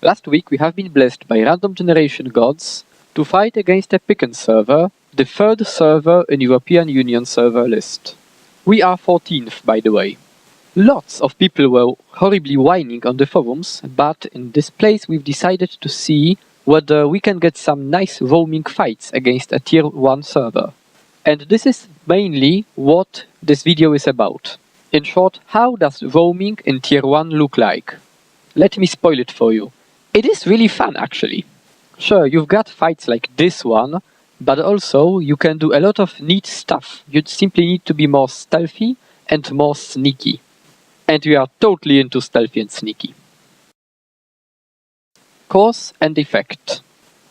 Last week we have been blessed by random generation gods to fight against a Piken server, the third server in European Union server list. We are 14th, by the way. Lots of people were horribly whining on the forums, but in this place we've decided to see whether we can get some nice roaming fights against a tier 1 server. And this is mainly what this video is about. In short, how does roaming in tier 1 look like? Let me spoil it for you. It is really fun, actually. Sure, you've got fights like this one, but also you can do a lot of neat stuff. You simply need to be more stealthy and more sneaky. And we are totally into stealthy and sneaky. Cause and effect.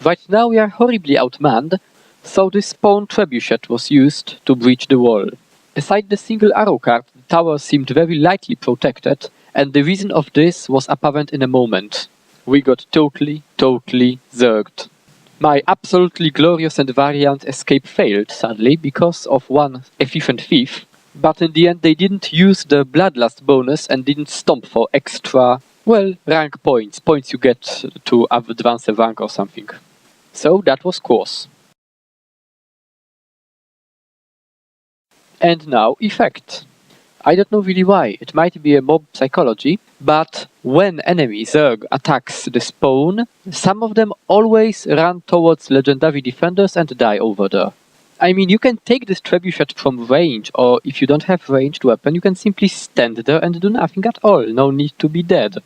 Right now we are horribly outmanned, so the spawn trebuchet was used to breach the wall. Aside the single arrow card, the tower seemed very lightly protected, and the reason of this was apparent in a moment. We got totally zerged. My absolutely glorious and variant escape failed, sadly, because of one efficient thief, but in the end they didn't use the bloodlust bonus and didn't stomp for extra, well, rank points you get to advance a rank or something. So that was course. And now effect. I don't know really why, it might be a mob psychology, but when enemy Zerg attacks the spawn, some of them always run towards legendary defenders and die over there. I mean, you can take this trebuchet from range, or if you don't have ranged weapon, you can simply stand there and do nothing at all, no need to be dead.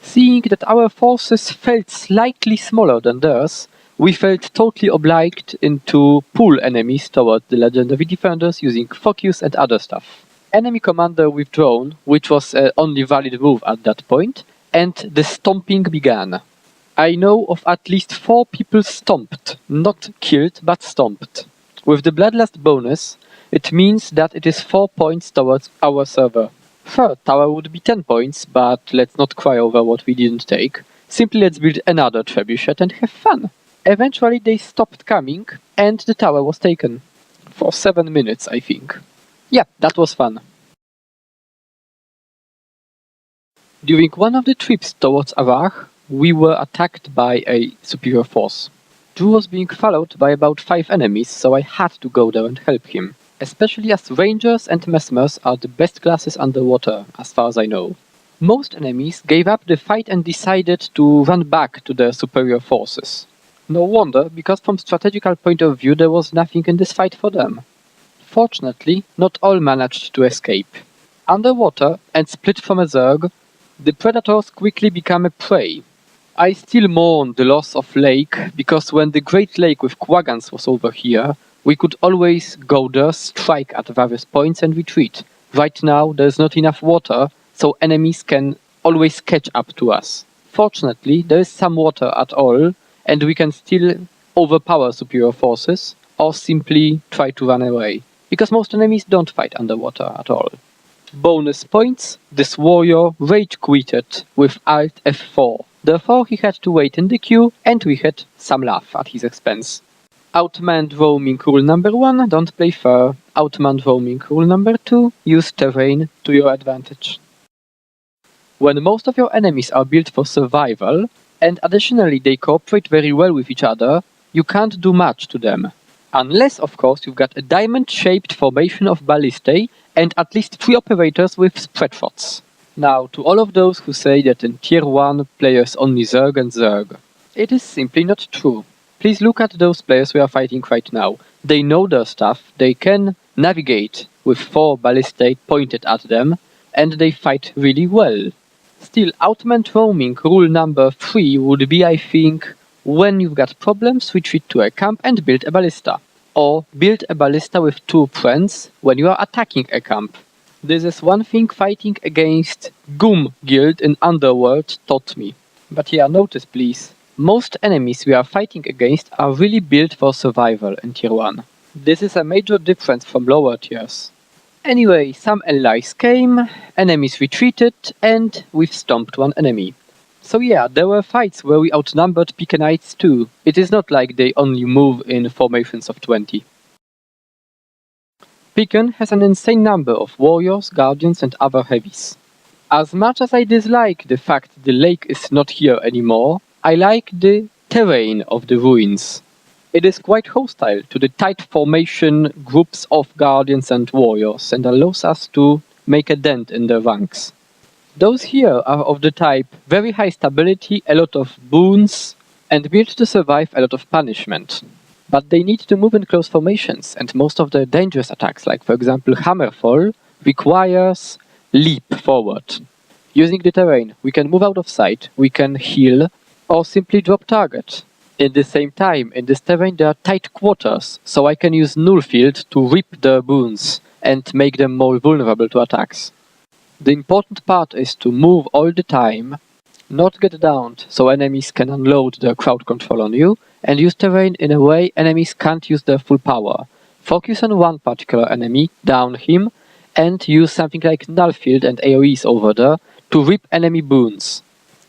Seeing that our forces felt slightly smaller than theirs, we felt totally obliged to pull enemies toward the legendary defenders using focus and other stuff. Enemy commander withdrawn, which was the only valid move at that point, and the stomping began. I know of at least 4 people stomped, not killed, but stomped. With the bloodlust bonus, it means that it is 4 points towards our server. Third tower would be 10 points, but let's not cry over what we didn't take. Simply let's build another trebuchet and have fun. Eventually they stopped coming, and the tower was taken. For 7 minutes, I think. Yeah, that was fun. During one of the trips towards Avach, we were attacked by a superior force. Gw2 was being followed by about 5 enemies, so I had to go there and help him. Especially as rangers and mesmers are the best classes underwater, as far as I know. Most enemies gave up the fight and decided to run back to their superior forces. No wonder, because from strategical point of view there was nothing in this fight for them. Fortunately, not all managed to escape. Underwater and split from a Zerg, the predators quickly become a prey. I still mourn the loss of Lake, because when the Great Lake with Quagans was over here, we could always go there, strike at various points and retreat. Right now there's not enough water, so enemies can always catch up to us. Fortunately, there is some water at all, and we can still overpower superior forces, or simply try to run away. Because most enemies don't fight underwater at all. Bonus points, this warrior rage quitted with Alt F4. Therefore he had to wait in the queue, and we had some laugh at his expense. Outmanned roaming rule number 1, don't play fair. Outmanned roaming rule number 2, use terrain to your advantage. When most of your enemies are built for survival, and additionally they cooperate very well with each other, you can't do much to them. Unless, of course, you've got a diamond-shaped formation of ballistae and at least 3 operators with spread shots. Now, to all of those who say that in tier 1 players only Zerg and Zerg, it is simply not true. Please look at those players we are fighting right now. They know their stuff, they can navigate with 4 ballistae pointed at them, and they fight really well. Still, outmanned roaming rule number 3 would be, I think, when you've got problems, retreat to a camp and build a ballista. Or build a ballista with 2 friends when you are attacking a camp. This is one thing fighting against Gw2 guild in Underworld taught me. But yeah, notice please, most enemies we are fighting against are really built for survival in tier 1. This is a major difference from lower tiers. Anyway, some allies came, enemies retreated, and we've stomped one enemy. So yeah, there were fights where we outnumbered Pikenites too. It is not like they only move in formations of 20. Piken has an insane number of warriors, guardians and other heavies. As much as I dislike the fact the lake is not here anymore, I like the terrain of the ruins. It is quite hostile to the tight formation groups of guardians and warriors and allows us to make a dent in the ranks. Those here are of the type very high stability, a lot of boons, and built to survive a lot of punishment. But they need to move in close formations, and most of the dangerous attacks, like for example Hammerfall, requires leap forward. Using the terrain, we can move out of sight, we can heal, or simply drop target. At the same time, in this terrain there are tight quarters, so I can use Nullfield to rip the boons and make them more vulnerable to attacks. The important part is to move all the time, not get downed so enemies can unload their crowd control on you, and use terrain in a way enemies can't use their full power. Focus on one particular enemy, down him, and use something like Nullfield and AoEs over there to rip enemy boons.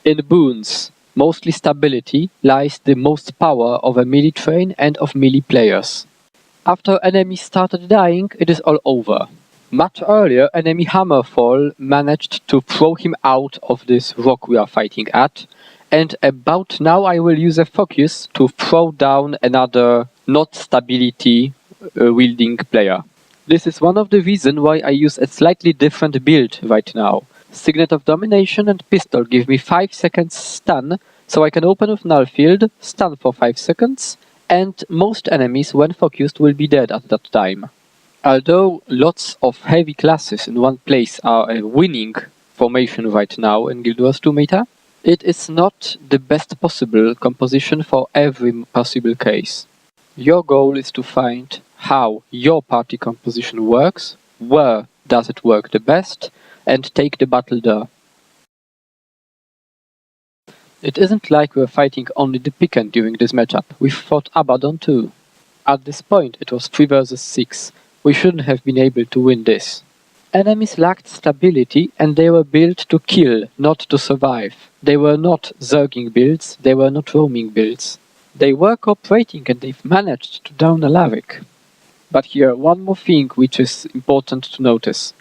In boons, mostly stability, lies the most power of a melee train and of melee players. After enemies started dying, it is all over. Much earlier, enemy Hammerfall managed to throw him out of this rock we are fighting at, and about now I will use a focus to throw down another not stability wielding player. This is one of the reasons why I use a slightly different build right now. Signet of Domination and Pistol give me 5 seconds stun, so I can open with Nullfield, stun for 5 seconds, and most enemies when focused will be dead at that time. Although lots of heavy classes in one place are a winning formation right now in Gw2 meta, it is not the best possible composition for every possible case. Your goal is to find how your party composition works, where does it work the best, and take the battle there. It isn't like we're fighting only the Piken during this matchup, we fought Abaddon too. At this point it was 3 vs 6. We shouldn't have been able to win this. Enemies lacked stability and they were built to kill, not to survive. They were not zerging builds, they were not roaming builds. They were cooperating and they've managed to down Alaric. But here, one more thing which is important to notice.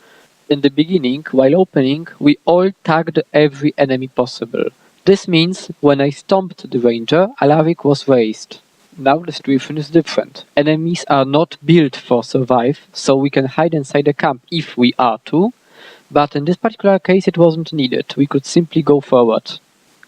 In the beginning, while opening, we all tagged every enemy possible. This means when I stomped the ranger, Alaric was raised. Now the situation is different. Enemies are not built for survive, so we can hide inside a camp if we are to, but in this particular case it wasn't needed, we could simply go forward.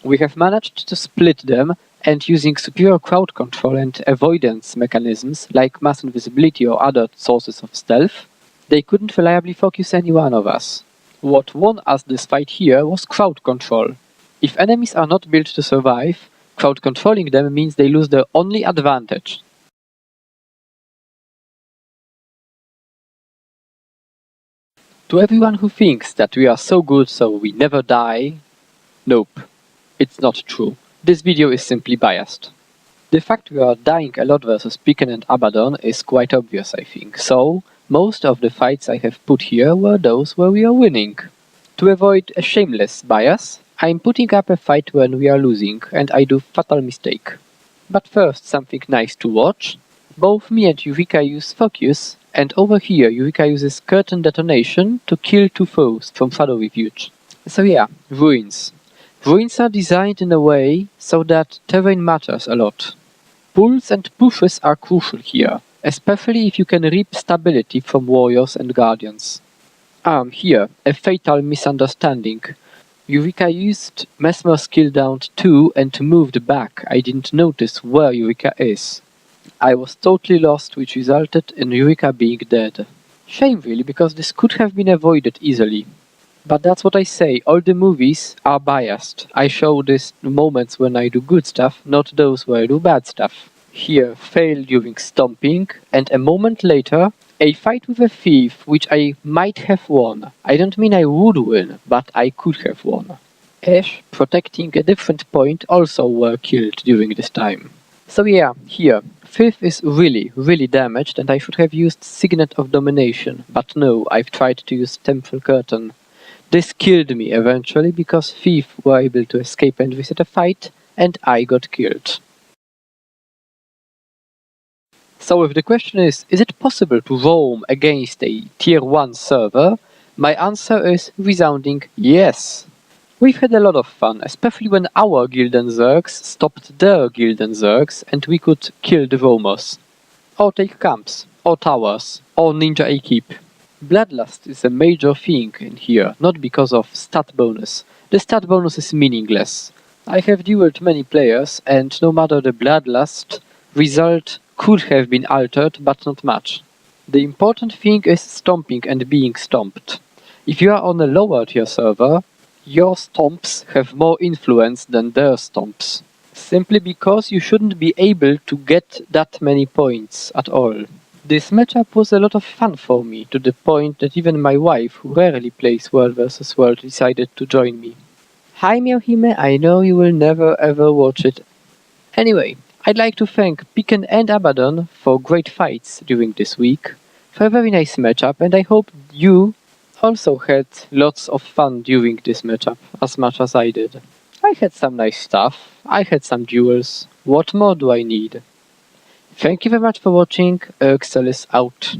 We have managed to split them, and using superior crowd control and avoidance mechanisms like mass invisibility or other sources of stealth, they couldn't reliably focus any one of us. What won us this fight here was crowd control. If enemies are not built to survive, crowd controlling them means they lose their only advantage. To everyone who thinks that we are so good so we never die, nope, it's not true. This video is simply biased. The fact we are dying a lot versus Piken and Abaddon is quite obvious, I think, so most of the fights I have put here were those where we are winning. To avoid a shameless bias, I'm putting up a fight when we are losing, and I do fatal mistake. But first, something nice to watch. Both me and Eureka use focus, and over here Eureka uses curtain detonation to kill 2 foes from Shadow Refuge. So yeah, ruins. Ruins are designed in a way so that terrain matters a lot. Pulls and pushes are crucial here, especially if you can reap stability from warriors and guardians. Here, a fatal misunderstanding. Eureka used Mesmer skill down 2 and moved back. I didn't notice where Eureka is. I was totally lost, which resulted in Eureka being dead. Shame really, because this could have been avoided easily. But that's what I say, all the movies are biased. I show these moments when I do good stuff, not those where I do bad stuff. Here, fail during stomping, and a moment later, a fight with a thief, which I might have won. I don't mean I would win, but I could have won. Ash, protecting a different point, also were killed during this time. So yeah, here, Thief is really damaged and I should have used Signet of Domination, but no, I've tried to use Temporal Curtain. This killed me eventually because Thief were able to escape and reset a fight, and I got killed. So if the question is it possible to roam against a tier 1 server, my answer is resounding yes. We've had a lot of fun, especially when our Gilden-Zergs stopped their Gilden-Zergs and we could kill the Romos. Or take camps, or towers, or ninja a keep. Bloodlust is a major thing in here, not because of stat bonus. The stat bonus is meaningless. I have dueled many players, and no matter the bloodlust, result could have been altered, but not much. The important thing is stomping and being stomped. If you are on a lower tier server, your stomps have more influence than their stomps. Simply because you shouldn't be able to get that many points at all. This matchup was a lot of fun for me, to the point that even my wife, who rarely plays World vs. World, decided to join me. Hi Miauhime, I know you will never ever watch it. Anyway, I'd like to thank Piken and Abaddon for great fights during this week, for a very nice matchup, and I hope you also had lots of fun during this matchup, as much as I did. I had some nice stuff, I had some duels, what more do I need? Thank you very much for watching, Erxel is out.